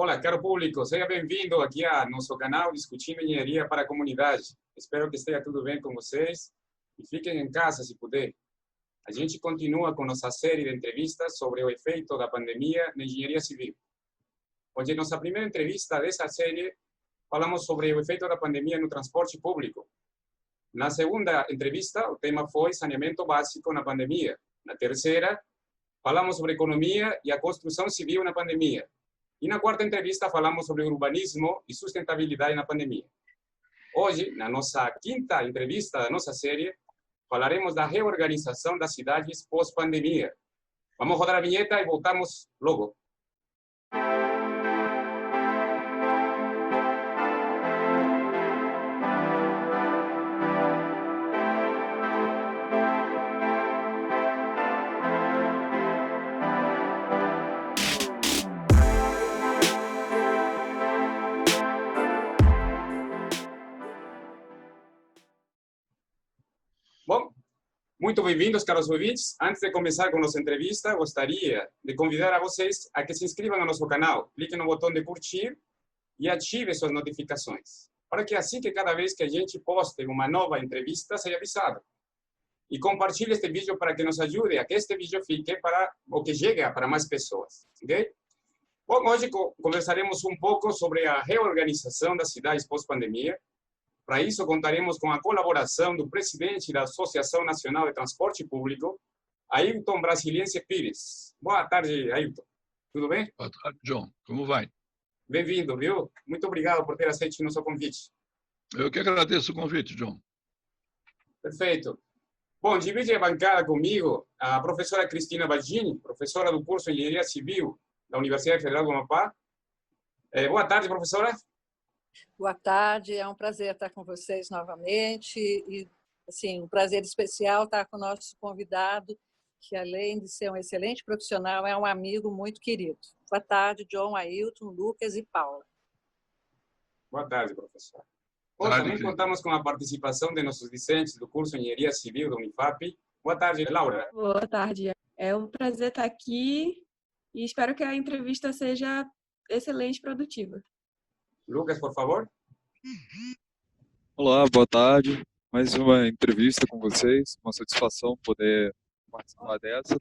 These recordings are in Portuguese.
Olá, caro público, seja bem-vindo aqui a nosso canal Discutindo Engenharia para a Comunidade. Espero que esteja tudo bem com vocês e fiquem em casa se puder. A gente continua com nossa série de entrevistas sobre o efeito da pandemia na engenharia civil. Hoje, nossa primeira entrevista dessa série, falamos sobre o efeito da pandemia no transporte público. Na segunda entrevista, o tema foi saneamento básico na pandemia. Na terceira, falamos sobre economia e a construção civil na pandemia. E na quarta entrevista, falamos sobre urbanismo e sustentabilidade na pandemia. Hoje, na nossa quinta entrevista da nossa série, falaremos da reorganização das cidades pós-pandemia. Vamos rodar a vinheta e voltamos logo. Bom, muito bem-vindos, caros ouvintes. Antes de começar com nossa entrevista, gostaria de convidar a vocês a que se inscrevam no nosso canal. Clique no botão de curtir e ative suas notificações, para que assim que cada vez que a gente poste uma nova entrevista, seja avisado. E compartilhe este vídeo para que nos ajude a que este vídeo fique para o que chegue para mais pessoas, ok? Bom, hoje conversaremos um pouco sobre a reorganização das cidades pós-pandemia. Para isso, contaremos com a colaboração do presidente da Associação Nacional de Transporte Público, Ailton Brasiliense Pires. Boa tarde, Ailton. Tudo bem? Boa tarde, John. Como vai? Bem-vindo, viu? Muito obrigado por ter aceito o nosso convite. Eu que agradeço o convite, John. Perfeito. Bom, divide a bancada comigo a professora Cristina Bagini, professora do curso de Engenharia Civil da Universidade Federal do Amapá. Boa tarde, professora. Boa tarde, é um prazer estar com vocês novamente e, assim, um prazer especial estar com o nosso convidado, que além de ser um excelente profissional, é um amigo muito querido. Boa tarde, John, Ailton, Lucas e Paula. Boa tarde, professora. Bom, também contamos com a participação de nossos discentes do curso de Engenharia Civil da Unifap. Boa tarde, Laura. Boa tarde. É um prazer estar aqui e espero que a entrevista seja excelente e produtiva. Lucas, por favor. Olá, boa tarde. Mais uma entrevista com vocês. Uma satisfação poder participar dessa.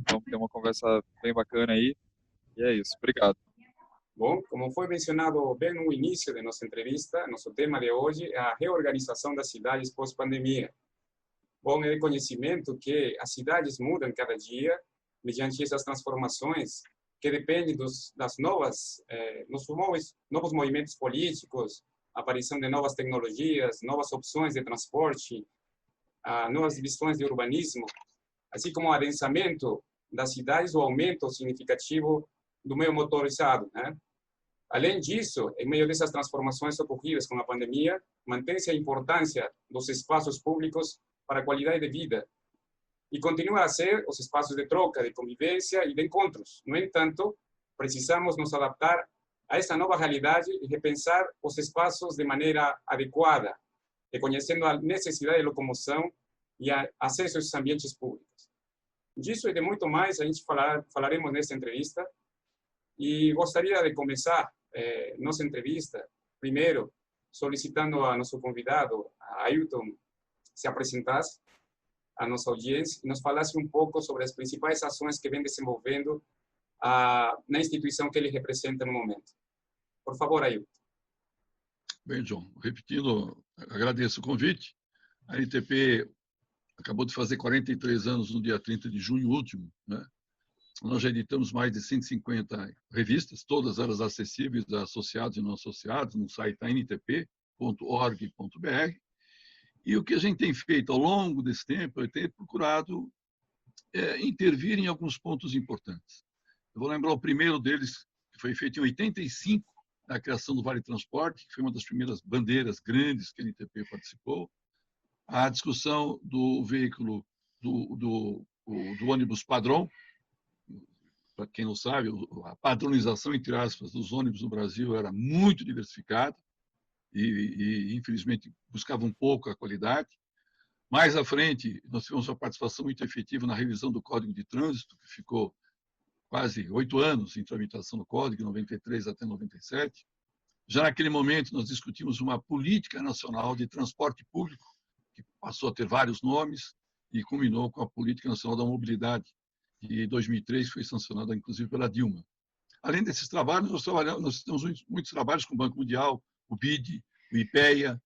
Vamos ter uma conversa bem bacana aí. E é isso. Obrigado. Bom, como foi mencionado bem no início da nossa entrevista, nosso tema de hoje é a reorganização das cidades pós-pandemia. Bom, é de conhecimento que as cidades mudam cada dia mediante essas transformações que dependem das novos movimentos políticos, a aparição de novas tecnologias, novas opções de transporte, novas visões de urbanismo, assim como o adensamento das cidades, o aumento significativo do meio motorizado, né? Além disso, em meio dessas transformações ocorridas com a pandemia, mantém-se a importância dos espaços públicos para a qualidade de vida e continua a ser os espaços de troca, de convivência e de encontros. No entanto, precisamos nos adaptar a essa nova realidade e repensar os espaços de maneira adequada, reconhecendo a necessidade de locomoção e acesso a esses ambientes públicos. Disso e de muito mais a gente falaremos nesta entrevista. E gostaria de começar nossa entrevista, primeiro, solicitando a nosso convidado, a Ailton, se apresentasse à nossa audiência e nos falasse um pouco sobre as principais ações que vem desenvolvendo na instituição que ele representa no momento. Por favor, Ailton. Bem, John, repetindo, agradeço o convite. A NTP acabou de fazer 43 anos no dia 30 de junho último, né? Nós já editamos mais de 150 revistas, todas elas acessíveis a associados e não associados, no site ntp.org.br. E o que a gente tem feito ao longo desse tempo é ter procurado intervir em alguns pontos importantes. Eu vou lembrar o primeiro deles, que foi feito em 85, a criação do Vale Transporte, que foi uma das primeiras bandeiras grandes que a NTP participou. A discussão do veículo, do ônibus padrão. Para quem não sabe, a padronização, entre aspas, dos ônibus no Brasil era muito diversificada e infelizmente, buscava um pouco a qualidade. Mais à frente, nós tivemos uma participação muito efetiva na revisão do Código de Trânsito, que ficou quase 8 anos em tramitação no Código, 93 até 97. Já naquele momento, nós discutimos uma política nacional de transporte público, que passou a ter vários nomes e culminou com a Política Nacional da Mobilidade, de 2003, que foi sancionada, inclusive, pela Dilma. Além desses trabalhos, nós temos muitos trabalhos com o Banco Mundial, o BID, o IPEA,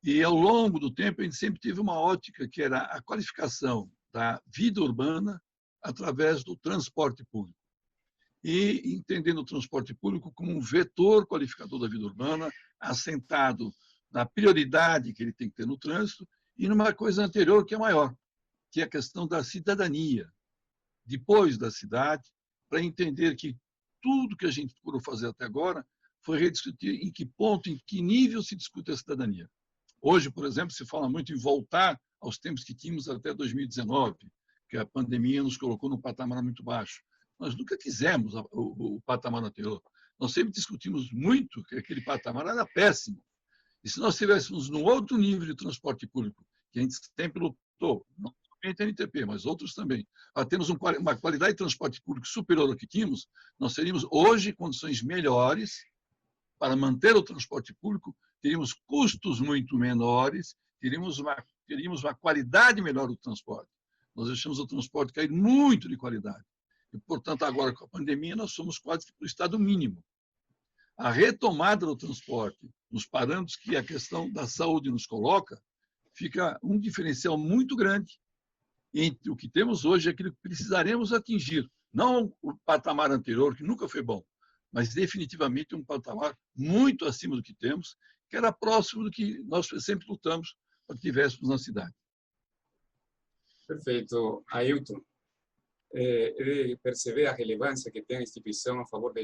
e, ao longo do tempo, a gente sempre teve uma ótica que era a qualificação da vida urbana através do transporte público. E entendendo o transporte público como um vetor qualificador da vida urbana, assentado na prioridade que ele tem que ter no trânsito e numa coisa anterior que é maior, que é a questão da cidadania, depois da cidade, para entender que tudo que a gente procurou fazer até agora foi rediscutir em que ponto, em que nível se discute a cidadania. Hoje, por exemplo, se fala muito em voltar aos tempos que tínhamos até 2019, que a pandemia nos colocou num patamar muito baixo. Nós nunca quisemos o patamar anterior. Nós sempre discutimos muito que aquele patamar era péssimo. E se nós estivéssemos num outro nível de transporte público, que a gente sempre lutou, não somente a NTP, mas outros também, para termos uma qualidade de transporte público superior ao que tínhamos, nós teríamos hoje condições melhores para manter o transporte público, teríamos custos muito menores, teríamos uma qualidade melhor do transporte. Nós deixamos o transporte cair muito de qualidade. E, portanto, agora com a pandemia, nós somos quase que para o estado mínimo. A retomada do transporte, nos parâmetros que a questão da saúde nos coloca, fica um diferencial muito grande entre o que temos hoje e aquilo que precisaremos atingir. Não o patamar anterior, que nunca foi bom, mas definitivamente um patamar muito acima do que temos, que era próximo do que nós sempre lutamos para que tivéssemos na cidade. Perfeito. Ailton, ele perceber a relevância que tem a instituição a favor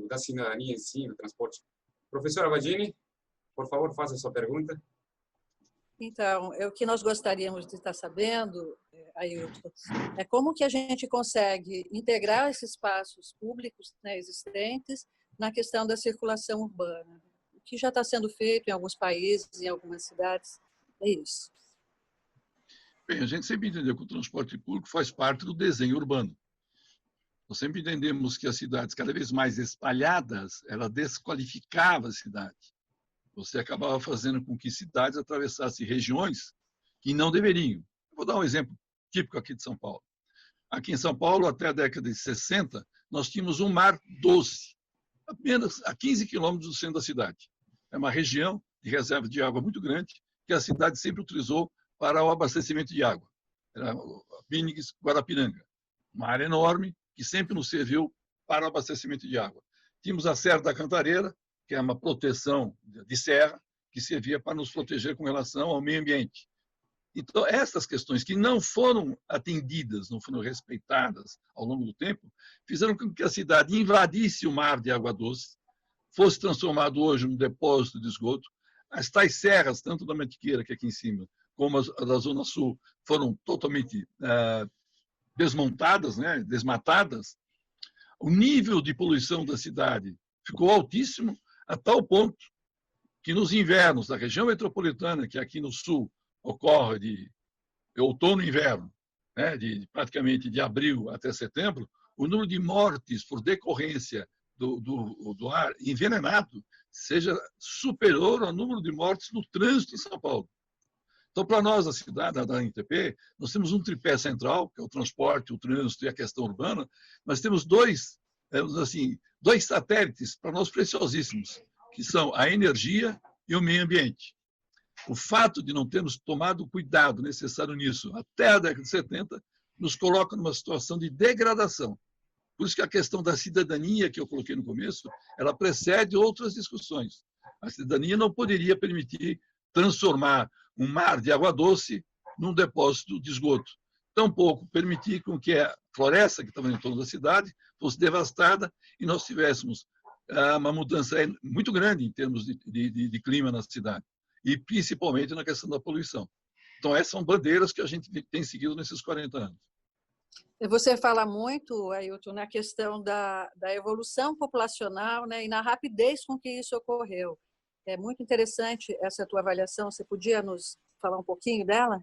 da cidadania em si, do transporte. Professora Vadini, por favor, faça a sua pergunta. Então, o que nós gostaríamos de estar sabendo, Ailton, é como que a gente consegue integrar esses espaços públicos, né, existentes na questão da circulação urbana, o que já está sendo feito em alguns países, em algumas cidades. É isso. Bem, a gente sempre entendeu que o transporte público faz parte do desenho urbano. Nós sempre entendemos que as cidades cada vez mais espalhadas, ela desqualificava a cidade. Você acabava fazendo com que cidades atravessassem regiões que não deveriam. Vou dar um exemplo típico aqui de São Paulo. Aqui em São Paulo, até a década de 60, nós tínhamos um mar doce, apenas a 15 quilômetros do centro da cidade. É uma região de reserva de água muito grande que a cidade sempre utilizou para o abastecimento de água. Era a Pínix Guarapiranga, uma área enorme que sempre nos serviu para o abastecimento de água. Tínhamos a Serra da Cantareira, que é uma proteção de serra, que servia para nos proteger com relação ao meio ambiente. Então, essas questões que não foram atendidas, não foram respeitadas ao longo do tempo, fizeram com que a cidade invadisse o mar de água doce, fosse transformado hoje num depósito de esgoto. As tais serras, tanto da Mantiqueira, que é aqui em cima, como as da Zona Sul, foram totalmente desmontadas, né, desmatadas. O nível de poluição da cidade ficou altíssimo, a tal ponto que nos invernos da região metropolitana, que aqui no sul ocorre de outono e inverno, né, praticamente de abril até setembro, o número de mortes por decorrência do ar envenenado seja superior ao número de mortes no trânsito em São Paulo. Então, para nós, a cidade da NTP, nós temos um tripé central, que é o transporte, o trânsito e a questão urbana, mas temos dois satélites para nós preciosíssimos, que são a energia e o meio ambiente. O fato de não termos tomado o cuidado necessário nisso até a década de 70 nos coloca numa situação de degradação. Por isso que a questão da cidadania, que eu coloquei no começo, ela precede outras discussões. A cidadania não poderia permitir transformar um mar de água doce num depósito de esgoto. Tampouco permitir com que a floresta que estava em torno da cidade fosse devastada e nós tivéssemos uma mudança muito grande em termos de clima na cidade, e principalmente na questão da poluição. Então, essas são bandeiras que a gente tem seguido nesses 40 anos. Você fala muito, Ailton, na questão da evolução populacional, né, e na rapidez com que isso ocorreu. É muito interessante essa tua avaliação. Você podia nos falar um pouquinho dela?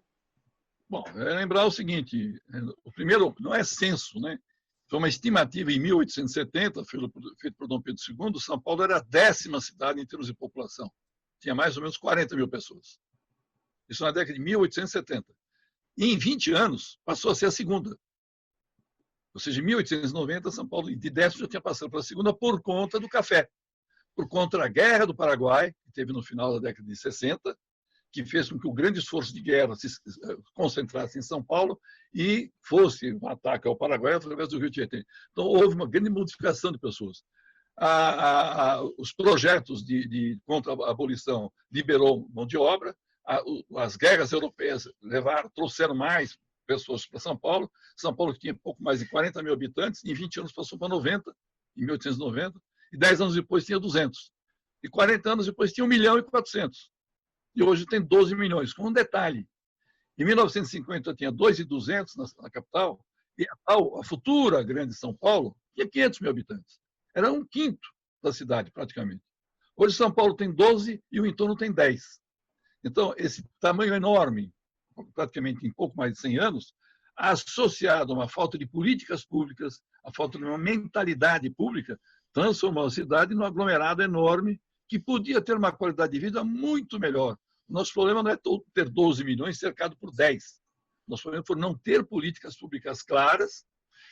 Bom, lembrar o seguinte, o primeiro não é censo, né? Foi uma estimativa em 1870, feito por Dom Pedro II, São Paulo era a 10ª cidade em termos de população. Tinha mais ou menos 40 mil pessoas. Isso na década de 1870. E em 20 anos, passou a ser a segunda. Ou seja, em 1890, São Paulo, de 10ª, já tinha passado para a segunda por conta do café. Por conta da Guerra do Paraguai, que teve no final da década de 60, que fez com que o grande esforço de guerra se concentrasse em São Paulo e fosse um ataque ao Paraguai através do Rio Tietê. Então, houve uma grande modificação de pessoas. Os projetos contra a abolição liberou mão de obra, as guerras europeias trouxeram mais pessoas para São Paulo. São Paulo tinha pouco mais de 40 mil habitantes, em 20 anos passou para 90, em 1890, e 10 anos depois tinha 200. E 40 anos depois tinha 1.400.000. E hoje tem 12 milhões. Com um detalhe, em 1950 tinha 2.200 na capital, e a futura grande São Paulo tinha 500 mil habitantes. Era 1/5 da cidade, praticamente. Hoje São Paulo tem 12 e o entorno tem 10. Então, esse tamanho enorme, praticamente em pouco mais de 100 anos, associado a uma falta de políticas públicas, a falta de uma mentalidade pública, transformou a cidade num aglomerado enorme que podia ter uma qualidade de vida muito melhor. O nosso problema não é ter 12 milhões cercado por 10. Nosso problema foi não ter políticas públicas claras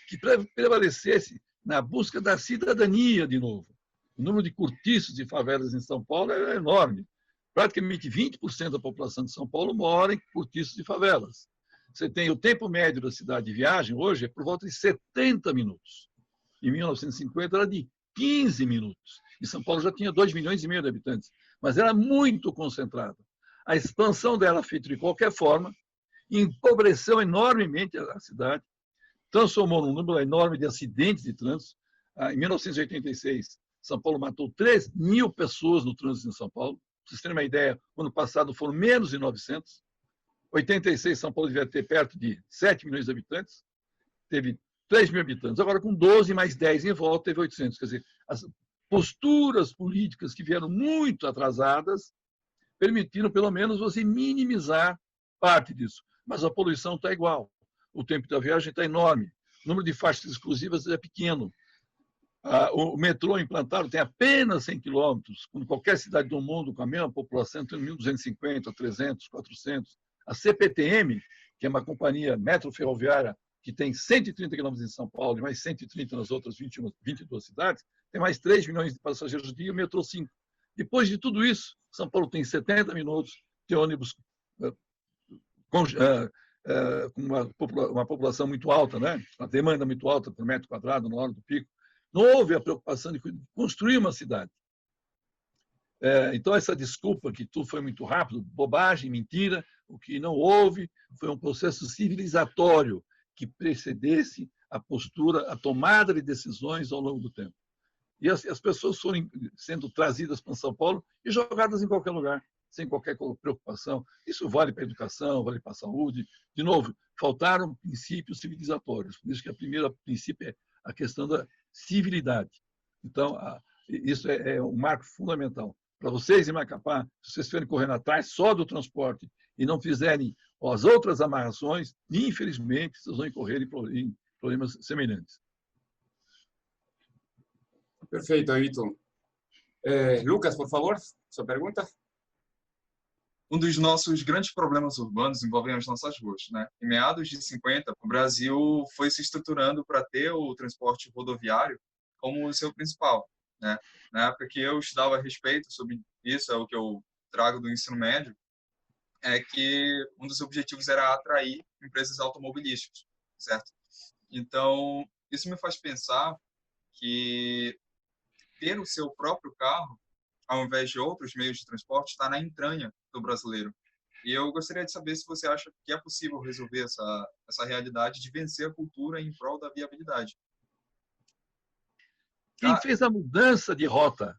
que prevalecesse na busca da cidadania de novo. O número de cortiços e favelas em São Paulo é enorme. Praticamente 20% da população de São Paulo mora em cortiços e favelas. Você tem o tempo médio da cidade de viagem, hoje, é por volta de 70 minutos. Em 1950 era de 15 minutos. E São Paulo já tinha 2,5 milhões de habitantes. Mas era muito concentrada. A expansão dela, feita de qualquer forma, empobreceu enormemente a cidade, transformou num número enorme de acidentes de trânsito. Em 1986, São Paulo matou 3 mil pessoas no trânsito em São Paulo. Para vocês terem uma ideia, o ano passado foram menos de 900. Em 86, São Paulo devia ter perto de 7 milhões de habitantes. Teve 3 mil habitantes. Agora, com 12 mais 10 em volta, teve 800. Quer dizer, as posturas políticas que vieram muito atrasadas permitiram, pelo menos, você minimizar parte disso. Mas a poluição está igual. O tempo da viagem está enorme. O número de faixas exclusivas é pequeno. O metrô implantado tem apenas 100 quilômetros, quando qualquer cidade do mundo com a mesma população tem 1.250, 300, 400. A CPTM, que é uma companhia metroferroviária que tem 130 quilômetros em São Paulo e mais 130 nas outras 22 cidades, tem mais 3 milhões de passageiros dia e o metrô 5. Depois de tudo isso, São Paulo tem 70 minutos de ônibus com uma população muito alta, né? Uma demanda muito alta por metro quadrado na hora do pico. Não houve a preocupação de construir uma cidade. Então, essa desculpa que tudo foi muito rápido, bobagem, mentira, o que não houve foi um processo civilizatório que precedesse a postura, a tomada de decisões ao longo do tempo. E as pessoas foram sendo trazidas para São Paulo e jogadas em qualquer lugar, sem qualquer preocupação. Isso vale para a educação, vale para a saúde. De novo, faltaram princípios civilizatórios. Por isso que o primeiro princípio é a questão da civilidade. Então, isso é um marco fundamental. Para vocês em Macapá, se vocês estiverem correndo atrás só do transporte e não fizerem as outras amarrações, infelizmente, vocês vão incorrer em problemas semelhantes. Perfeito, Ayrton. Lucas, por favor, sua pergunta. Um dos nossos grandes problemas urbanos envolvem as nossas ruas, né? Em meados de 50, o Brasil foi se estruturando para ter o transporte rodoviário como o seu principal, né? Na época que eu estudava a respeito sobre isso, é o que eu trago do ensino médio, é que um dos objetivos era atrair empresas automobilísticas, certo? Então, isso me faz pensar que ter o seu próprio carro, ao invés de outros meios de transporte, está na entranha do brasileiro. E eu gostaria de saber se você acha que é possível resolver essa realidade de vencer a cultura em prol da viabilidade. Quem fez a mudança de rota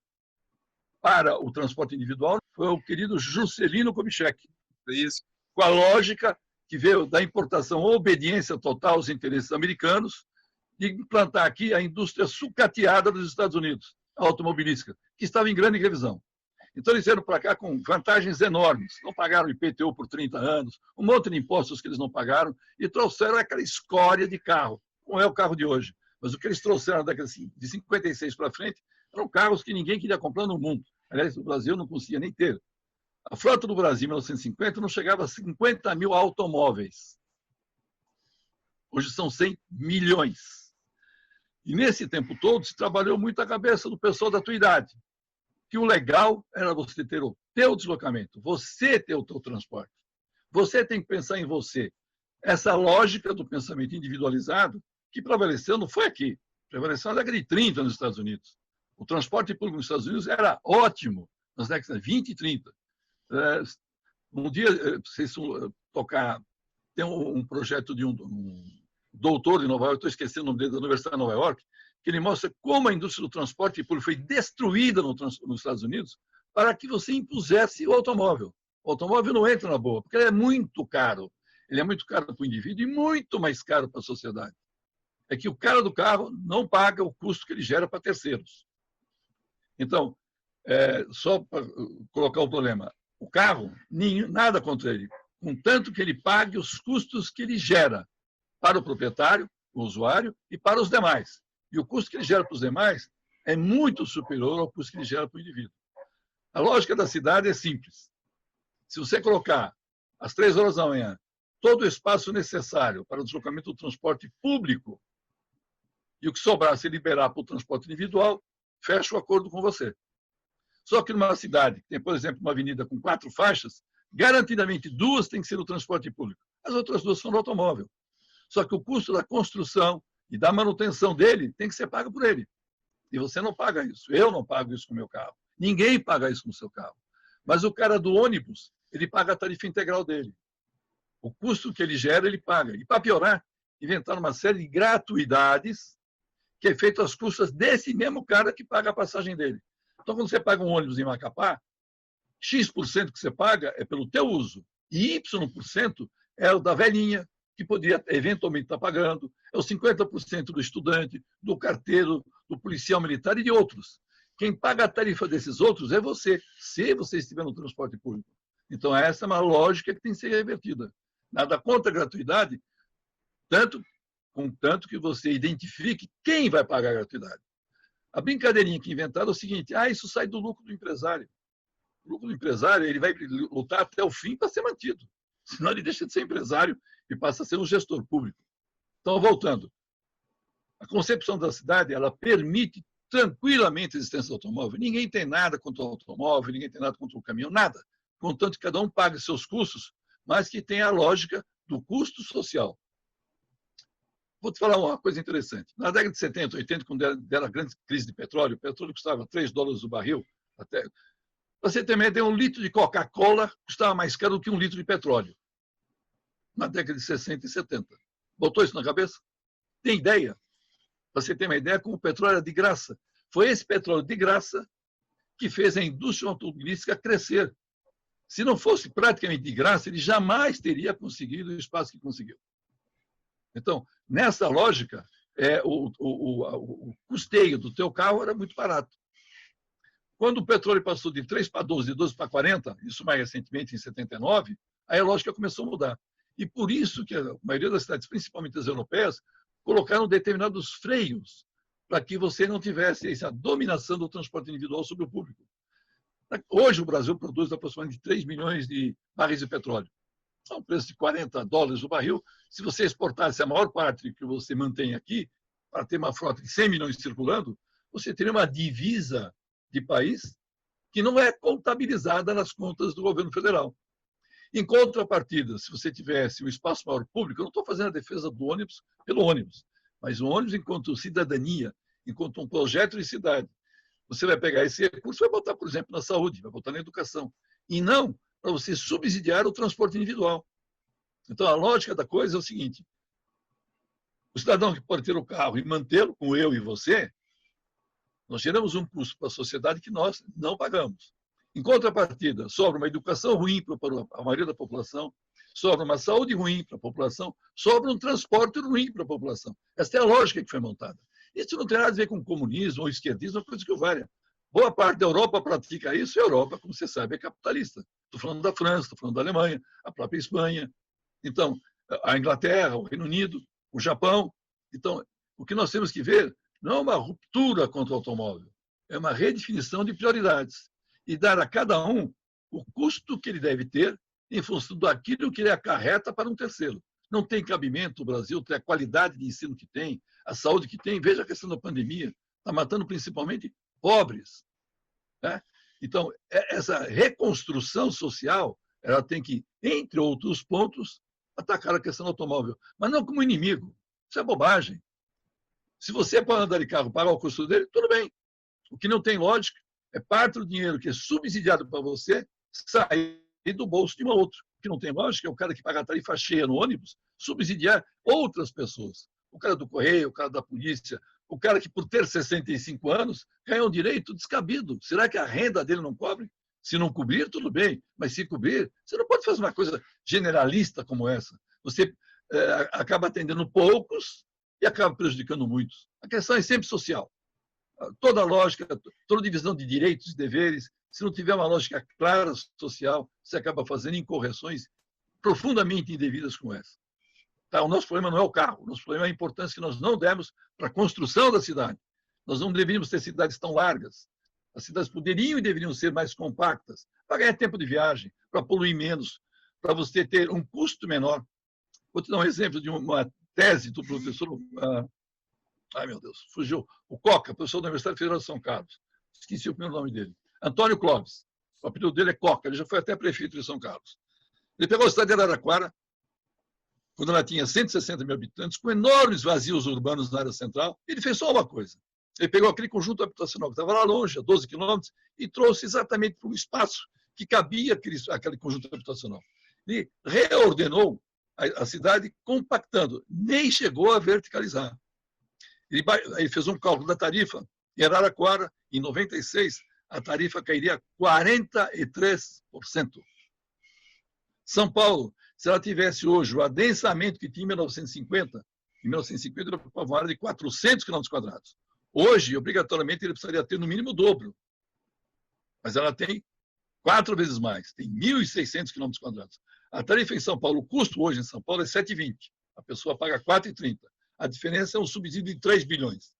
para o transporte individual foi o querido Juscelino Kubitschek. Isso. Com a lógica que veio da importação ou obediência total aos interesses americanos de implantar aqui a indústria sucateada dos Estados Unidos, a automobilística, que estava em grande revisão. Então, eles vieram para cá com vantagens enormes. Não pagaram IPTU por 30 anos, um monte de impostos que eles não pagaram, e trouxeram aquela escória de carro, como é o carro de hoje. Mas o que eles trouxeram da década de 56 para frente eram carros que ninguém queria comprar no mundo. Aliás, o Brasil não conseguia nem ter. A frota do Brasil em 1950 não chegava a 50 mil automóveis. Hoje são 100 milhões. E nesse tempo todo se trabalhou muito a cabeça do pessoal da tua idade, que o legal era você ter o teu deslocamento, você ter o teu transporte. Você tem que pensar em você. Essa lógica do pensamento individualizado que prevaleceu não foi aqui, prevaleceu na década de 30 nos Estados Unidos. O transporte público nos Estados Unidos era ótimo nas décadas de 20 e 30. Um dia, vocês tocar, tem um projeto de um doutor de Nova York, estou esquecendo o nome dele, da Universidade de Nova York, que ele mostra como a indústria do transporte público foi destruída nos Estados Unidos para que você impusesse o automóvel. O automóvel não entra na boa, porque ele é muito caro. Ele é muito caro para o indivíduo e muito mais caro para a sociedade. É que o cara do carro não paga o custo que ele gera para terceiros. Então, só para colocar o problema, o carro, nada contra ele, contanto que ele pague os custos que ele gera para o proprietário, o usuário e para os demais. E o custo que ele gera para os demais é muito superior ao custo que ele gera para o indivíduo. A lógica da cidade é simples. Se você colocar às 3 horas da manhã todo o espaço necessário para o deslocamento do transporte público e o que sobrar se liberar para o transporte individual, fecha o acordo com você. Só que numa cidade que tem, por exemplo, uma avenida com 4 faixas, garantidamente 2 têm que ser o transporte público. As outras 2 são no automóvel. Só que o custo da construção e da manutenção dele tem que ser pago por ele. E você não paga isso. Eu não pago isso com o meu carro. Ninguém paga isso com o seu carro. Mas o cara do ônibus, ele paga a tarifa integral dele. O custo que ele gera, ele paga. E para piorar, inventaram uma série de gratuidades que é feito às custas desse mesmo cara que paga a passagem dele. Então, quando você paga um ônibus em Macapá, X% que você paga é pelo teu uso. E Y% é o da velhinha, que poderia eventualmente estar pagando, é os 50% do estudante, do carteiro, do policial militar e de outros. Quem paga a tarifa desses outros é você, se você estiver no transporte público. Então, essa é uma lógica que tem que ser revertida. Nada contra a gratuidade, contanto que você identifique quem vai pagar a gratuidade. A brincadeirinha que inventaram é o seguinte: isso sai do lucro do empresário. O lucro do empresário, ele vai lutar até o fim para ser mantido. Senão ele deixa de ser empresário e passa a ser um gestor público. Então, voltando. A concepção da cidade, ela permite tranquilamente a existência do automóvel. Ninguém tem nada contra o automóvel, ninguém tem nada contra o caminhão, nada. Contanto que cada um pague seus custos, mas que tenha a lógica do custo social. Vou te falar uma coisa interessante. Na década de 70, 80, quando deram a grande crise de petróleo, o petróleo custava $3 o barril. Para você ter uma ideia, um litro de Coca-Cola custava mais caro do que um litro de petróleo. Na década de 60 e 70. Botou isso na cabeça? Tem ideia? Para você ter uma ideia, como o petróleo era de graça. Foi esse petróleo de graça que fez a indústria automobilística crescer. Se não fosse praticamente de graça, ele jamais teria conseguido o espaço que conseguiu. Então, nessa lógica, o custeio do teu carro era muito barato. Quando o petróleo passou de 3 para 12, de 12 para 40, isso mais recentemente em 79, aí a lógica começou a mudar. E por isso que a maioria das cidades, principalmente as europeias, colocaram determinados freios para que você não tivesse essa dominação do transporte individual sobre o público. Hoje o Brasil produz aproximadamente 3 milhões de barris de petróleo. A um preço de $40 o barril. Se você exportasse a maior parte que você mantém aqui, para ter uma frota de 100 milhões circulando, você teria uma divisa de país que não é contabilizada nas contas do governo federal. Em contrapartida, se você tivesse um espaço maior público, eu não estou fazendo a defesa do ônibus pelo ônibus, mas o ônibus enquanto cidadania, enquanto um projeto de cidade, você vai pegar esse recurso e vai botar, por exemplo, na saúde, vai botar na educação, e não para você subsidiar o transporte individual. Então, a lógica da coisa é o seguinte: o cidadão que pode ter o carro e mantê-lo, como eu e você, nós geramos um custo para a sociedade que nós não pagamos. Em contrapartida, sobra uma educação ruim para a maioria da população, sobra uma saúde ruim para a população, sobra um transporte ruim para a população. Essa é a lógica que foi montada. Isso não tem nada a ver com comunismo ou esquerdismo, é uma coisa que valha. Boa parte da Europa pratica isso, e a Europa, como você sabe, é capitalista. Estou falando da França, estou falando da Alemanha, a própria Espanha. Então, a Inglaterra, o Reino Unido, o Japão. Então, O que nós temos que ver não é uma ruptura contra o automóvel, é uma redefinição de prioridades e dar a cada um o custo que ele deve ter em função daquilo que ele acarreta para um terceiro. Não tem cabimento o Brasil ter a qualidade de ensino que tem, a saúde que tem. Veja a questão da pandemia, está matando principalmente pobres, né? Então, essa reconstrução social, ela tem que, entre outros pontos, atacar a questão do automóvel, mas não como inimigo. Isso é bobagem. Se você pode andar de carro, pagar o custo dele, tudo bem. O que não tem lógica é parte do dinheiro que é subsidiado para você sair do bolso de uma outra. O que não tem lógica é o cara que paga a tarifa cheia no ônibus subsidiar outras pessoas. O cara do correio, o cara da polícia, o cara que, por ter 65 anos, ganha um direito descabido. Será que a renda dele não cobre? Se não cobrir, tudo bem. Mas se cobrir, você não pode fazer uma coisa generalista como essa. Você acaba atendendo poucos e acaba prejudicando muitos. A questão é sempre social. Toda lógica, toda divisão de direitos e deveres, se não tiver uma lógica clara social, você acaba fazendo incorreções profundamente indevidas como essa. Tá? O nosso problema não é o carro, o nosso problema é a importância que nós não demos para a construção da cidade. Nós não deveríamos ter cidades tão largas. As cidades poderiam e deveriam ser mais compactas, para ganhar tempo de viagem, para poluir menos, para você ter um custo menor. Vou te dar um exemplo de uma tese do professor... Ai, meu Deus, fugiu. O Coca, professor da Universidade Federal de São Carlos. Esqueci o primeiro nome dele. Antônio Clóvis. O apelido dele é Coca, ele já foi até prefeito de São Carlos. Ele pegou a cidade de Araraquara, quando ela tinha 160 mil habitantes, com enormes vazios urbanos na área central, ele fez só uma coisa. Ele pegou aquele conjunto habitacional que estava lá longe, a 12 quilômetros, e trouxe exatamente para o espaço que cabia aquele conjunto habitacional. Ele reordenou a cidade compactando, nem chegou a verticalizar. Ele fez um cálculo da tarifa, em Araraquara, em 96, a tarifa cairia 43%. São Paulo, se ela tivesse hoje o adensamento que tinha em 1950 era uma área de 400 km². Hoje, obrigatoriamente, ele precisaria ter no mínimo o dobro. Mas ela tem 4 vezes mais, tem 1.600 km². A tarifa em São Paulo, o custo hoje em São Paulo é 7,20. A pessoa paga 4,30. A diferença é um subsídio de 3 bilhões.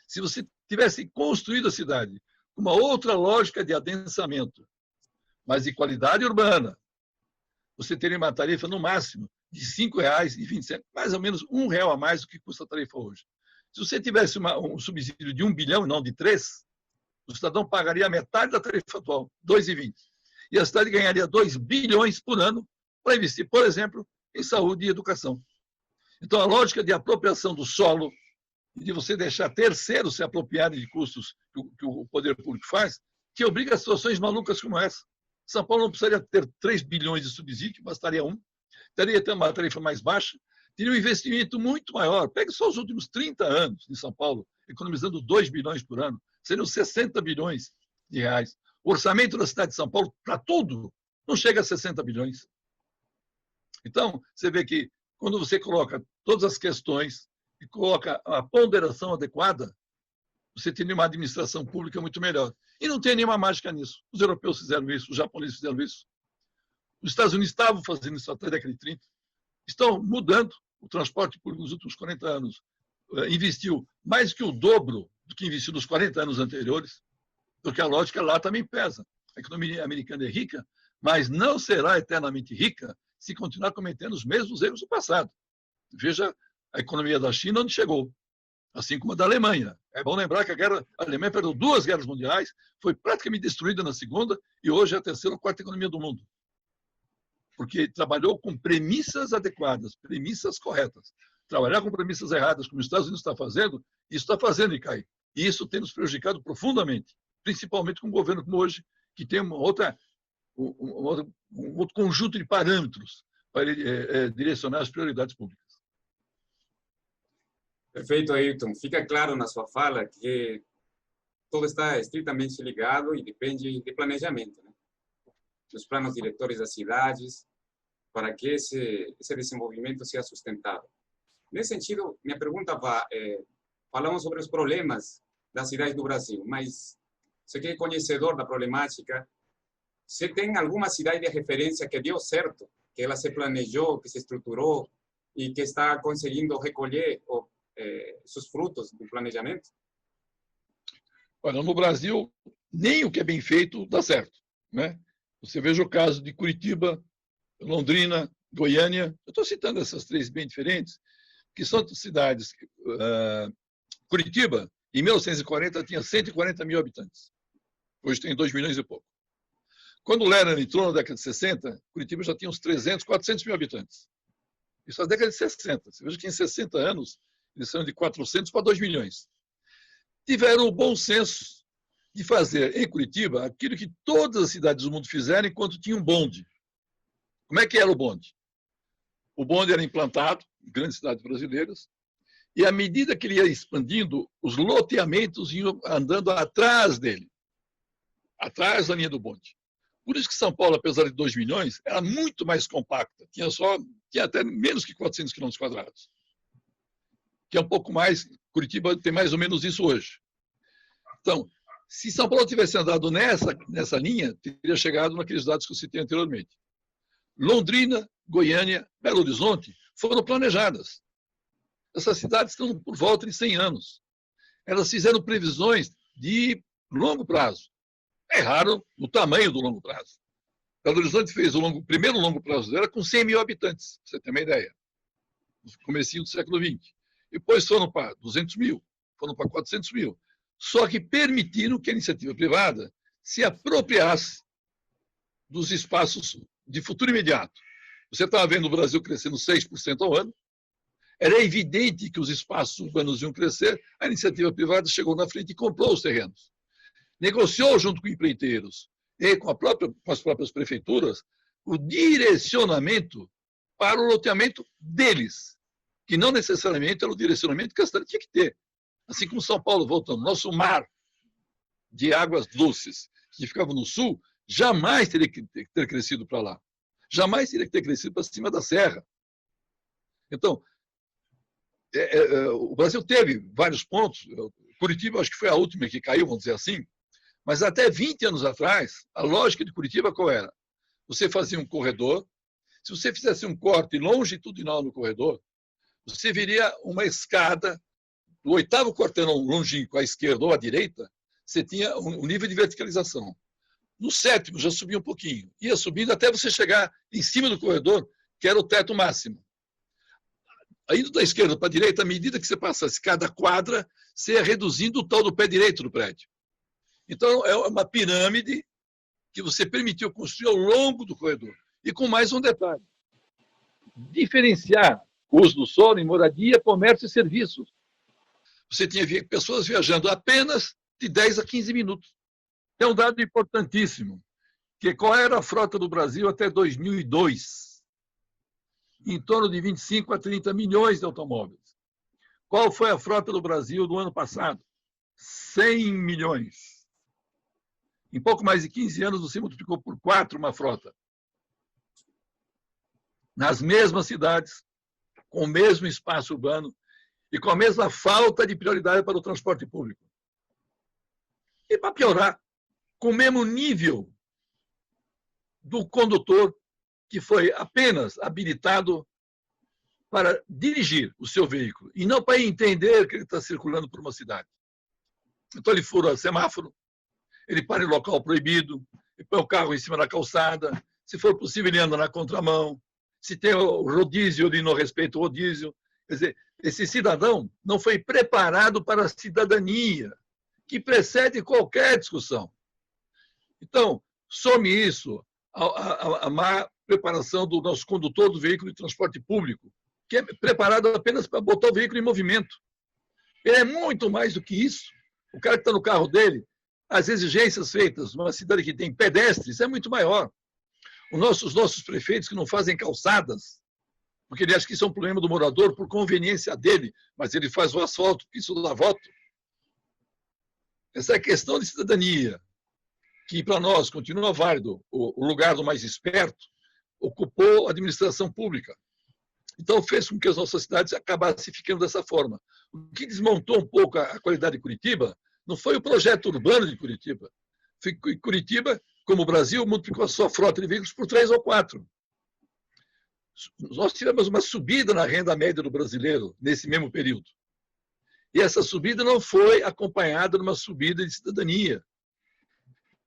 Se você tivesse construído a cidade com uma outra lógica de adensamento, mas de qualidade urbana, você teria uma tarifa no máximo de R$ 5,20, mais ou menos R$ 1 a mais do que custa a tarifa hoje. Se você tivesse um subsídio de 1 bilhão, não de 3, o cidadão pagaria a metade da tarifa atual, R$ 2,20. E a cidade ganharia 2 bilhões por ano para investir, por exemplo, em saúde e educação. Então, a lógica de apropriação do solo e de você deixar terceiros se apropriarem de custos que o poder público faz, que obriga a situações malucas como essa. São Paulo não precisaria ter 3 bilhões de subsídio, bastaria 1. Teria ter uma tarifa mais baixa, teria um investimento muito maior. Pegue só os últimos 30 anos de São Paulo, economizando 2 bilhões por ano, seriam 60 bilhões de reais. O orçamento da cidade de São Paulo, para tudo, não chega a 60 bilhões. Então, você vê que quando você coloca todas as questões e coloca a ponderação adequada, você tem uma administração pública muito melhor. E não tem nenhuma mágica nisso. Os europeus fizeram isso, os japoneses fizeram isso. Os Estados Unidos estavam fazendo isso até a década de 30. Estão mudando. O transporte público nos últimos 40 anos investiu mais que o dobro do que investiu nos 40 anos anteriores, porque a lógica lá também pesa. A economia americana é rica, mas não será eternamente rica se continuar cometendo os mesmos erros do passado. Veja a economia da China onde chegou, assim como a da Alemanha. É bom lembrar que a Alemanha perdeu 2 guerras mundiais, foi praticamente destruída na segunda e hoje é a terceira ou quarta economia do mundo. Porque trabalhou com premissas adequadas, premissas corretas. Trabalhar com premissas erradas, como os Estados Unidos está fazendo, isso está fazendo e cair. E isso tem nos prejudicado profundamente, principalmente com um governo como hoje, que tem um outro conjunto de parâmetros para direcionar as prioridades públicas. Perfeito, Ayrton. Fica claro na sua fala que tudo está estritamente ligado e depende de planejamento, né? Dos planos diretores das cidades, para que esse desenvolvimento seja sustentável. Nesse sentido, minha pergunta falamos sobre os problemas das cidades do Brasil, mas você que é conhecedor da problemática, você tem alguma cidade de referência que deu certo, que ela se planejou, que se estruturou e que está conseguindo recolher ou esses frutos do planejamento? Olha, no Brasil, nem o que é bem feito dá certo, né? Você veja o caso de Curitiba, Londrina, Goiânia. Eu estou citando essas três bem diferentes, que são cidades. Curitiba, em 1940, tinha 140 mil habitantes. Hoje tem 2 milhões e pouco. Quando o Lerner entrou na década de 60, Curitiba já tinha uns 300, 400 mil habitantes. Isso na década de 60. Você veja que em 60 anos, eles saíram de 400 para 2 milhões. Tiveram o bom senso de fazer em Curitiba aquilo que todas as cidades do mundo fizeram enquanto tinha um bonde. Como é que era o bonde? O bonde era implantado em grandes cidades brasileiras e, à medida que ele ia expandindo, os loteamentos iam andando atrás dele, atrás da linha do bonde. Por isso que São Paulo, apesar de 2 milhões, era muito mais compacta. Tinha até menos que 400 quilômetros quadrados. Que é um pouco mais... Curitiba tem mais ou menos isso hoje. Então, se São Paulo tivesse andado nessa linha, teria chegado naqueles dados que eu citei anteriormente. Londrina, Goiânia, Belo Horizonte foram planejadas. Essas cidades estão por volta de 100 anos. Elas fizeram previsões de longo prazo. Erraram no tamanho do longo prazo. Belo Horizonte fez o primeiro longo prazo dela com 100 mil habitantes, para você ter uma ideia, no comecinho do século XX. Depois foram para 200 mil, foram para 400 mil. Só que permitiram que a iniciativa privada se apropriasse dos espaços de futuro imediato. Você estava vendo o Brasil crescendo 6% ao ano, era evidente que os espaços urbanos iam crescer, a iniciativa privada chegou na frente e comprou os terrenos. Negociou junto com empreiteiros e com as próprias prefeituras o direcionamento para o loteamento deles, que não necessariamente era o direcionamento que a cidade tinha que ter. Assim como São Paulo, voltando, nosso mar de águas doces, que ficava no sul, jamais teria que ter crescido para lá. Jamais teria que ter crescido para cima da serra. Então, o Brasil teve vários pontos. Curitiba, acho que foi a última que caiu, vamos dizer assim. Mas até 20 anos atrás, a lógica de Curitiba qual era? Você fazia um corredor, se você fizesse um corte longitudinal no corredor, você veria uma escada, do 8º quarteirão longínquo à esquerda ou à direita, você tinha um nível de verticalização. No 7º já subia um pouquinho, ia subindo até você chegar em cima do corredor, que era o teto máximo. Indo da esquerda para a direita, à medida que você passasse cada quadra, você ia reduzindo o tal do pé direito do prédio. Então, é uma pirâmide que você permitiu construir ao longo do corredor. E com mais um detalhe. Diferenciar o uso do solo em moradia, comércio e serviços. Você tinha pessoas viajando apenas de 10 a 15 minutos. É um dado importantíssimo, que qual era a frota do Brasil até 2002? Em torno de 25 a 30 milhões de automóveis. Qual foi a frota do Brasil do ano passado? 100 milhões. Em pouco mais de 15 anos, você multiplicou por 4 uma frota. Nas mesmas cidades, com o mesmo espaço urbano e com a mesma falta de prioridade para o transporte público. E, para piorar, com o mesmo nível do condutor que foi apenas habilitado para dirigir o seu veículo e não para entender que ele está circulando por uma cidade. Então, ele fura semáforo, ele para em local proibido, ele põe o carro em cima da calçada, se for possível, ele anda na contramão, se tem o rodízio, ele não respeita o rodízio. Quer dizer, esse cidadão não foi preparado para a cidadania, que precede qualquer discussão. Então, some isso a má preparação do nosso condutor do veículo de transporte público, que é preparado apenas para botar o veículo em movimento. Ele é muito mais do que isso. O cara que está no carro dele, as exigências feitas numa cidade que tem pedestres é muito maior. Os nossos prefeitos que não fazem calçadas, porque ele acha que isso é um problema do morador por conveniência dele, mas ele faz o asfalto, porque isso dá voto. Essa é a questão de cidadania, que para nós continua válido, o lugar do mais esperto, ocupou a administração pública. Então fez com que as nossas cidades acabassem ficando dessa forma. O que desmontou um pouco a qualidade de Curitiba não foi o projeto urbano de Curitiba. Curitiba, como o Brasil, multiplicou a sua frota de veículos por 3 ou 4. Nós tivemos uma subida na renda média do brasileiro nesse mesmo período. E essa subida não foi acompanhada de uma subida de cidadania.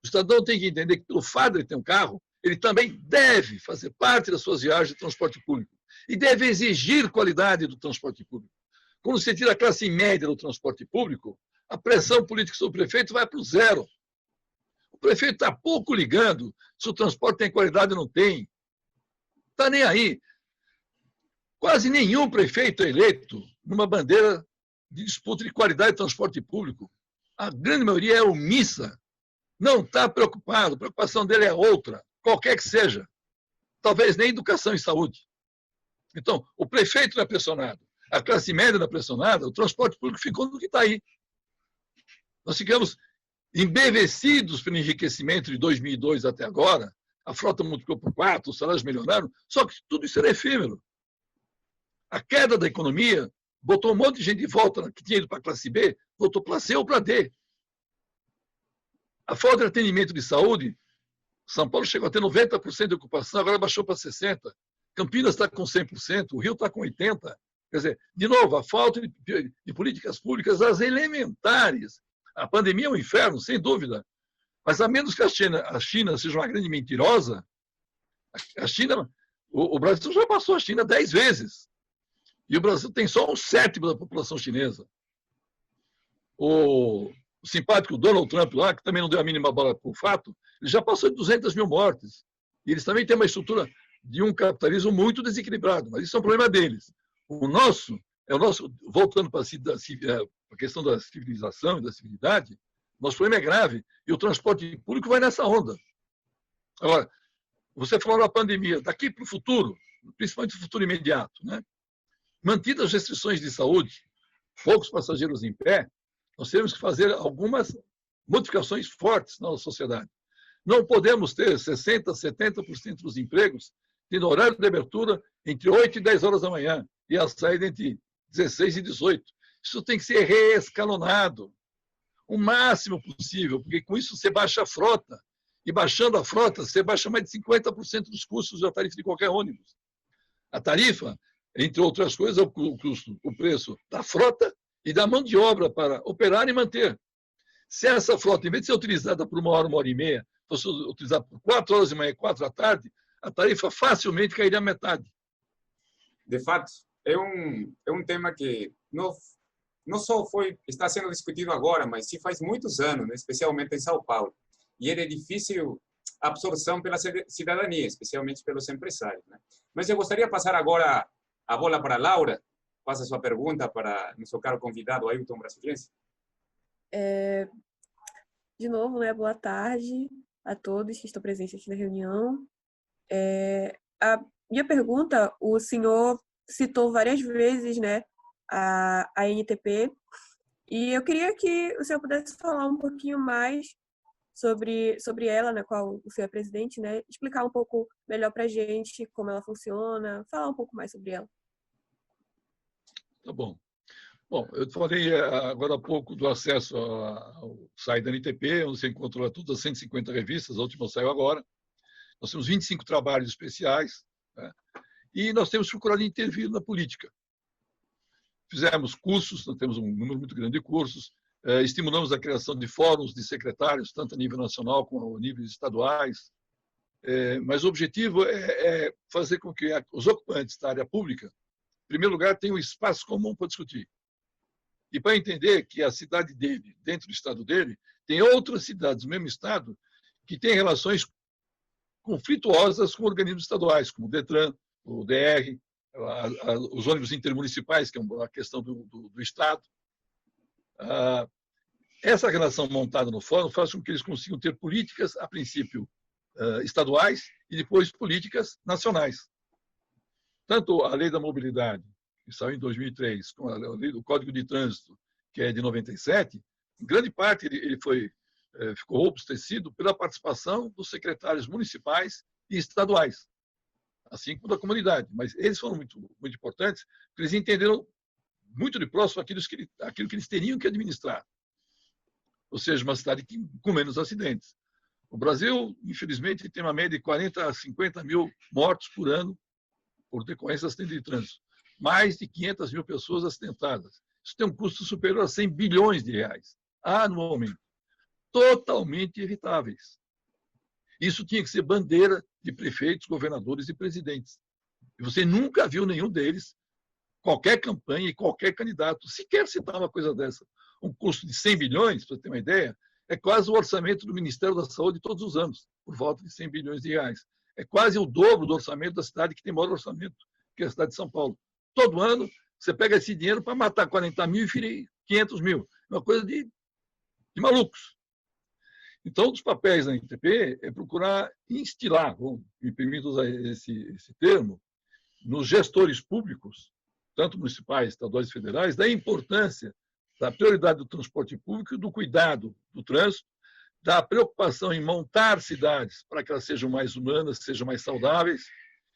O cidadão tem que entender que, pelo fato de ele ter um carro, ele também deve fazer parte das suas viagens de transporte público e deve exigir qualidade do transporte público. Quando você tira a classe média do transporte público, a pressão política sobre o prefeito vai para o zero. O prefeito está pouco ligando se o transporte tem qualidade ou não tem. Está nem aí. Quase nenhum prefeito é eleito numa bandeira de disputa de qualidade de transporte público. A grande maioria é omissa. Não está preocupado. A preocupação dele é outra, qualquer que seja. Talvez nem educação e saúde. Então, o prefeito não é pressionado. A classe média não é pressionada. O transporte público ficou no que está aí. Nós ficamos embevecidos pelo enriquecimento de 2002 até agora. A frota multiplicou por 4, os salários melhoraram. Só que tudo isso era efêmero. A queda da economia botou um monte de gente de volta, que tinha ido para a classe B, voltou para a C ou para a D. A falta de atendimento de saúde, São Paulo chegou a ter 90% de ocupação, agora baixou para 60%. Campinas está com 100%, o Rio está com 80%. Quer dizer, de novo, a falta de políticas públicas, as elementares. A pandemia é um inferno, sem dúvida. Mas a menos que a China seja uma grande mentirosa, o Brasil já passou a China 10 vezes. E o Brasil tem só 1/7 da população chinesa. O simpático Donald Trump lá, que também não deu a mínima bola por fato, ele já passou de 200 mil mortes. E eles também têm uma estrutura de um capitalismo muito desequilibrado, mas isso é um problema deles. O nosso, voltando para a questão da civilização e da civilidade, nosso problema é grave e o transporte público vai nessa onda. Agora, você falou da pandemia, daqui para o futuro, principalmente o futuro imediato, né? Mantidas as restrições de saúde, poucos passageiros em pé, nós temos que fazer algumas modificações fortes na nossa sociedade. Não podemos ter 60%, 70% dos empregos tendo horário de abertura entre 8 e 10 horas da manhã e a saída entre 16 e 18. Isso tem que ser reescalonado o máximo possível, porque com isso você baixa a frota. E baixando a frota, você baixa mais de 50% dos custos da tarifa de qualquer ônibus. A tarifa, entre outras coisas, é o preço da frota e da mão de obra para operar e manter. Se essa frota, em vez de ser utilizada por 1 hora e meia, fosse utilizada por 4 horas de manhã e 4 da tarde, a tarifa facilmente cairia à metade. De fato, é um tema que não só está sendo discutido agora, mas se faz muitos anos, né, especialmente em São Paulo. E é de difícil absorção pela cidadania, especialmente pelos empresários, né? Mas eu gostaria de passar agora a bola para a Laura. Faça sua pergunta para nosso caro convidado, Ailton Brasiliense. De novo, né, boa tarde a todos que estão presentes aqui na reunião. A minha pergunta, o senhor citou várias vezes, né, a ANTP, e eu queria que o senhor pudesse falar um pouquinho mais sobre ela, na qual o senhor é presidente, né, explicar um pouco melhor para a gente como ela funciona, falar um pouco mais sobre ela. Tá bom. Bom, eu falei agora há pouco do acesso ao site da ANTP, onde você encontra lá todas as 150 revistas, a última saiu agora. Nós temos 25 trabalhos especiais, né? E nós temos procurado intervir na política. Fizemos cursos, nós temos um número muito grande de cursos, estimulamos a criação de fóruns de secretários, tanto a nível nacional como a níveis estaduais, mas o objetivo é fazer com que os ocupantes da área pública, em primeiro lugar, tenham um espaço comum para discutir. E para entender que a cidade dele, dentro do estado dele, tem outras cidades do mesmo estado que têm relações conflituosas com organismos estaduais, como o DETRAN, o DR, os ônibus intermunicipais, que é uma questão do Estado. Essa relação montada no fórum faz com que eles consigam ter políticas, a princípio, estaduais e depois políticas nacionais. Tanto a Lei da Mobilidade, que saiu em 2003, como a Lei do Código de Trânsito, que é de 97, em grande parte ele ficou robustecido pela participação dos secretários municipais e estaduais, assim como da comunidade. Mas eles foram muito, muito importantes, porque eles entenderam muito de próximo aquilo que eles teriam que administrar. Ou seja, uma cidade com menos acidentes. O Brasil, infelizmente, tem uma média de 40 a 50 mil mortos por ano por decorrência de acidente de trânsito. Mais de 500 mil pessoas acidentadas. Isso tem um custo superior a 100 bilhões de reais anualmente. Totalmente evitáveis. Isso tinha que ser bandeira de prefeitos, governadores e presidentes. E você nunca viu nenhum deles, qualquer campanha e qualquer candidato, sequer citar uma coisa dessa. Um custo de 100 bilhões, para você ter uma ideia, é quase o orçamento do Ministério da Saúde todos os anos, por volta de 100 bilhões de reais. É quase o dobro do orçamento da cidade que tem maior orçamento, que é a cidade de São Paulo. Todo ano, você pega esse dinheiro para matar 40 mil e ferir 500 mil. É uma coisa de malucos. Então, um dos papéis da NTP é procurar instilar, me permito usar esse termo, nos gestores públicos, tanto municipais, estaduais e federais, da importância da prioridade do transporte público e do cuidado do trânsito, da preocupação em montar cidades para que elas sejam mais humanas, sejam mais saudáveis,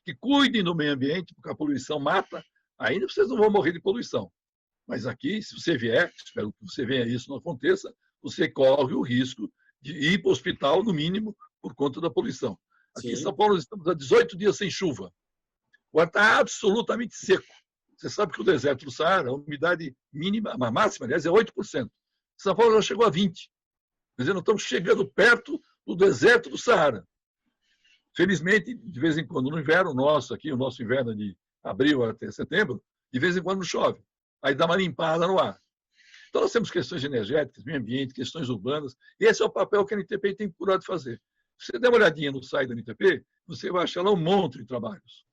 que cuidem do meio ambiente, porque a poluição mata. Ainda vocês não vão morrer de poluição. Mas aqui, se você vier, espero que você venha e isso não aconteça, você corre o risco de ir para o hospital, no mínimo, por conta da poluição. Aqui Sim. Em São Paulo, estamos há 18 dias sem chuva. O ar está absolutamente seco. Você sabe que o deserto do Saara, a umidade mínima, a máxima, aliás, é 8%. São Paulo já chegou a 20%. Quer dizer, nós estamos chegando perto do deserto do Saara. Felizmente, de vez em quando, no inverno nosso, aqui, o nosso inverno de abril até setembro, de vez em quando chove. Aí dá uma limpada no ar. Então, nós temos questões energéticas, meio ambiente, questões urbanas. E esse é o papel que a NTP tem procurado fazer. Se você der uma olhadinha no site da NTP, você vai achar lá um monte de trabalhos.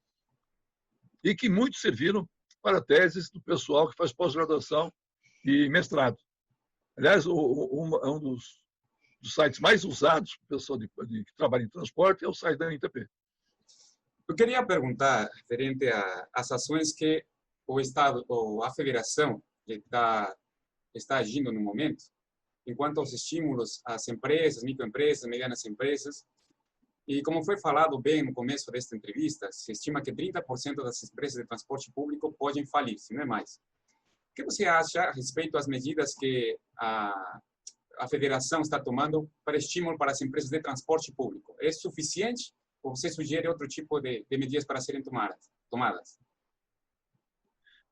E que muitos serviram para teses do pessoal que faz pós-graduação e mestrado. Aliás, um dos sites mais usados para o pessoal que trabalha em transporte é o site da NTP. Eu queria perguntar, referente às ações que o Estado, ou a Federação, está agindo no momento, enquanto aos estímulos às empresas, microempresas, medianas empresas. E como foi falado bem no começo desta entrevista, se estima que 30% das empresas de transporte público podem falir, se não é mais. O que você acha a respeito às medidas que a Federação está tomando para estímulo para as empresas de transporte público? É suficiente ou você sugere outro tipo de medidas para serem tomadas?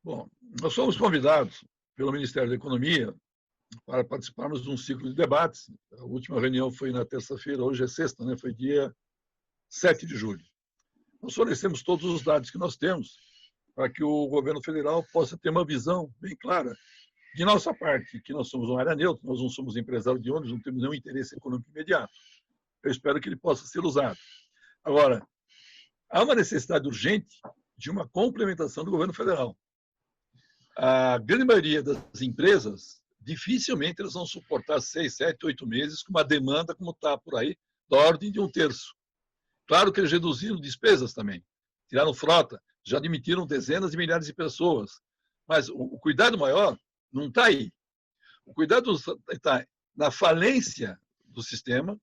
Bom, nós fomos convidados pelo Ministério da Economia para participarmos de um ciclo de debates. A última reunião foi na terça-feira, hoje é sexta, né? Foi dia 7 de julho. Nós fornecemos todos os dados que nós temos para que o governo federal possa ter uma visão bem clara de nossa parte, que nós somos uma área neutra, nós não somos empresários de ônibus, não temos nenhum interesse econômico imediato. Eu espero que ele possa ser usado. Agora, há uma necessidade urgente de uma complementação do governo federal. A grande maioria das empresas, dificilmente elas vão suportar 6, 7, 8 meses com uma demanda como está por aí, da ordem de 1/3. Claro que eles reduziram despesas também, tiraram frota, já demitiram dezenas de milhares de pessoas. Mas o cuidado maior não está aí. O cuidado está na falência do sistema,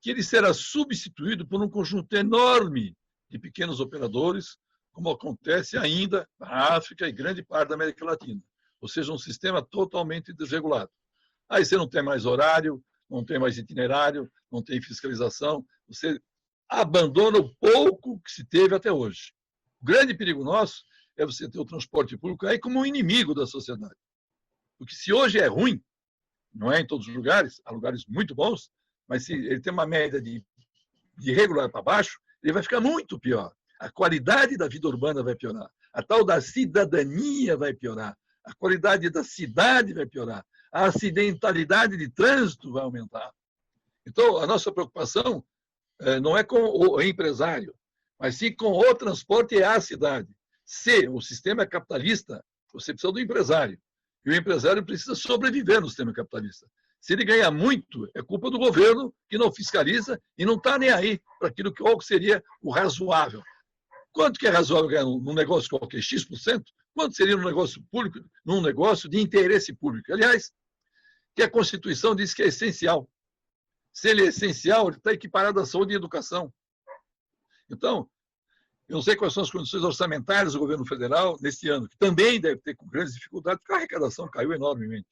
que ele será substituído por um conjunto enorme de pequenos operadores, como acontece ainda na África e grande parte da América Latina. Ou seja, um sistema totalmente desregulado. Aí você não tem mais horário, não tem mais itinerário, não tem fiscalização, você abandona o pouco que se teve até hoje. O grande perigo nosso é você ter o transporte público aí como um inimigo da sociedade. Porque se hoje é ruim, não é em todos os lugares, há lugares muito bons, mas se ele tem uma média de regular para baixo, ele vai ficar muito pior. A qualidade da vida urbana vai piorar. A tal da cidadania vai piorar. A qualidade da cidade vai piorar. A acidentalidade de trânsito vai aumentar. Então, a nossa preocupação não é com o empresário, mas sim com o transporte e a cidade. Se o sistema é capitalista, você precisa do empresário. E o empresário precisa sobreviver no sistema capitalista. Se ele ganha muito, é culpa do governo que não fiscaliza e não está nem aí para aquilo que seria o razoável. Quanto que é razoável ganhar num negócio qualquer? X%? Quanto seria num negócio público, num negócio de interesse público? Aliás, que a Constituição diz que é essencial. Se ele é essencial, ele está equiparado à saúde e à educação. Então, eu não sei quais são as condições orçamentárias do governo federal nesse ano, que também deve ter com grandes dificuldades, porque a arrecadação caiu enormemente.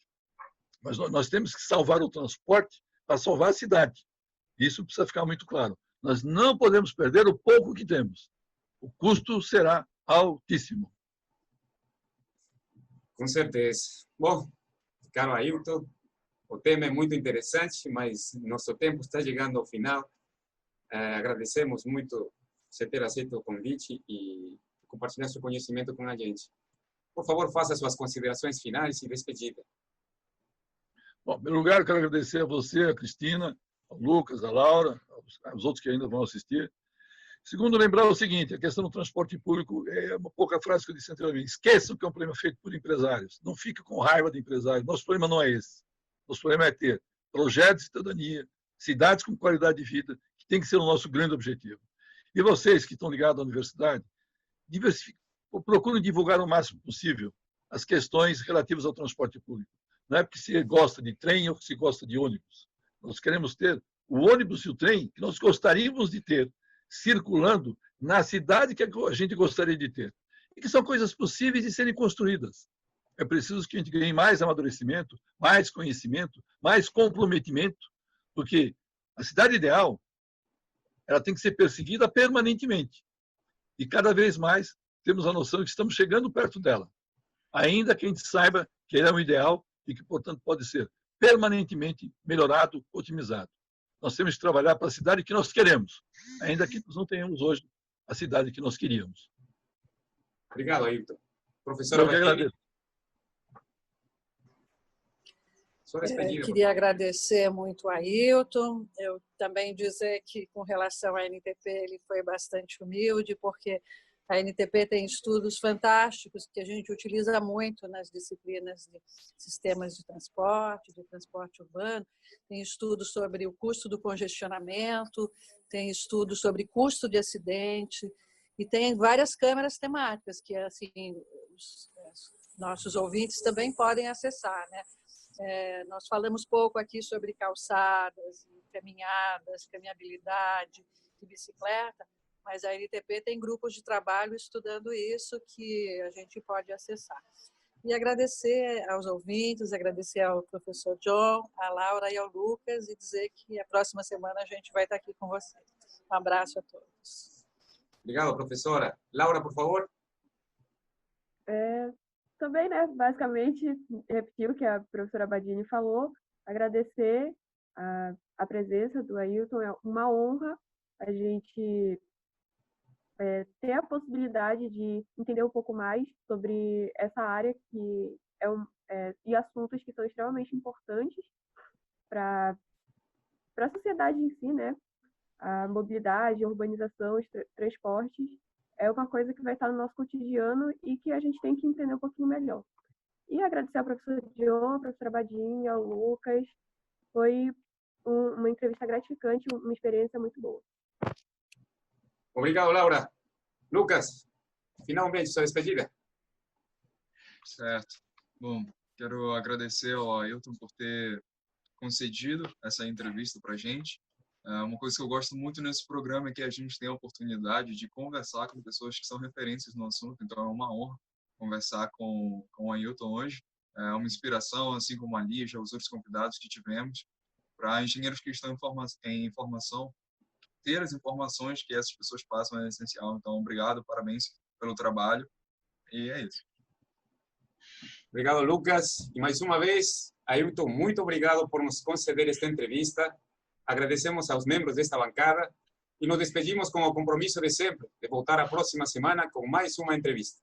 Mas nós temos que salvar o transporte para salvar a cidade. Isso precisa ficar muito claro. Nós não podemos perder o pouco que temos. O custo será altíssimo. Com certeza. Bom, caro Ailton, o tema é muito interessante, mas nosso tempo está chegando ao final. Agradecemos muito você ter aceito o convite e compartilhar seu conhecimento com a gente. Por favor, faça suas considerações finais e despedida. Bom, em primeiro lugar, eu quero agradecer a você, a Cristina, ao Lucas, a Laura, aos outros que ainda vão assistir. Segundo, lembrar o seguinte, a questão do transporte público é uma pouca frase que eu disse anteriormente. Esqueçam que é um problema feito por empresários. Não fique com raiva de empresários. Nosso problema não é esse. Nosso problema é ter projetos de cidadania, cidades com qualidade de vida, que tem que ser o nosso grande objetivo. E vocês que estão ligados à universidade, procurem divulgar o máximo possível as questões relativas ao transporte público. Não é porque se gosta de trem ou se gosta de ônibus. Nós queremos ter o ônibus e o trem que nós gostaríamos de ter circulando na cidade que a gente gostaria de ter. E que são coisas possíveis de serem construídas. É preciso que a gente ganhe mais amadurecimento, mais conhecimento, mais comprometimento, porque a cidade ideal ela tem que ser perseguida permanentemente. E cada vez mais temos a noção de que estamos chegando perto dela. Ainda que a gente saiba que ele é um ideal e que, portanto, pode ser permanentemente melhorado, otimizado. Nós temos que trabalhar para a cidade que nós queremos, ainda que nós não tenhamos hoje a cidade que nós queríamos. Obrigado, Ailton. Professora Battini. Eu queria agradecer muito a Ailton. Eu também dizer que, com relação à NTP, ele foi bastante humilde, porque a NTP tem estudos fantásticos que a gente utiliza muito nas disciplinas de sistemas de transporte urbano. Tem estudos sobre o custo do congestionamento, tem estudos sobre custo de acidente e tem várias câmeras temáticas que assim os nossos ouvintes também podem acessar, né? Nós falamos pouco aqui sobre calçadas, caminhadas, caminhabilidade e bicicleta, mas a NTP tem grupos de trabalho estudando isso que a gente pode acessar. E agradecer aos ouvintes, agradecer ao professor John, à Laura e ao Lucas e dizer que a próxima semana a gente vai estar aqui com vocês. Um abraço a todos. Obrigado, professora. Laura, por favor. Também, né, basicamente, repetir o que a professora Battini falou, agradecer a presença do Ailton, é uma honra a gente ter a possibilidade de entender um pouco mais sobre essa área que e assuntos que são extremamente importantes para a sociedade em si, né? A mobilidade, a urbanização, os transportes é uma coisa que vai estar no nosso cotidiano e que a gente tem que entender um pouquinho melhor. E agradecer ao professor John, à professora Battini, ao Lucas. Foi uma entrevista gratificante, uma experiência muito boa. Obrigado, Laura. Lucas, finalmente sua despedida. Certo. Bom, quero agradecer ao Ailton por ter concedido essa entrevista para a gente. Uma coisa que eu gosto muito nesse programa é que a gente tem a oportunidade de conversar com pessoas que são referências no assunto, então é uma honra conversar com o Ailton hoje. É uma inspiração, assim como a Lígia, os outros convidados que tivemos, para engenheiros que estão em formação, ter as informações que essas pessoas passam é essencial. Então, obrigado, parabéns pelo trabalho, e é isso. Obrigado, Lucas. E mais uma vez, Ailton, muito obrigado por nos conceder esta entrevista. Agradecemos aos membros desta bancada e nos despedimos com o compromisso de sempre de voltar a próxima semana com mais uma entrevista.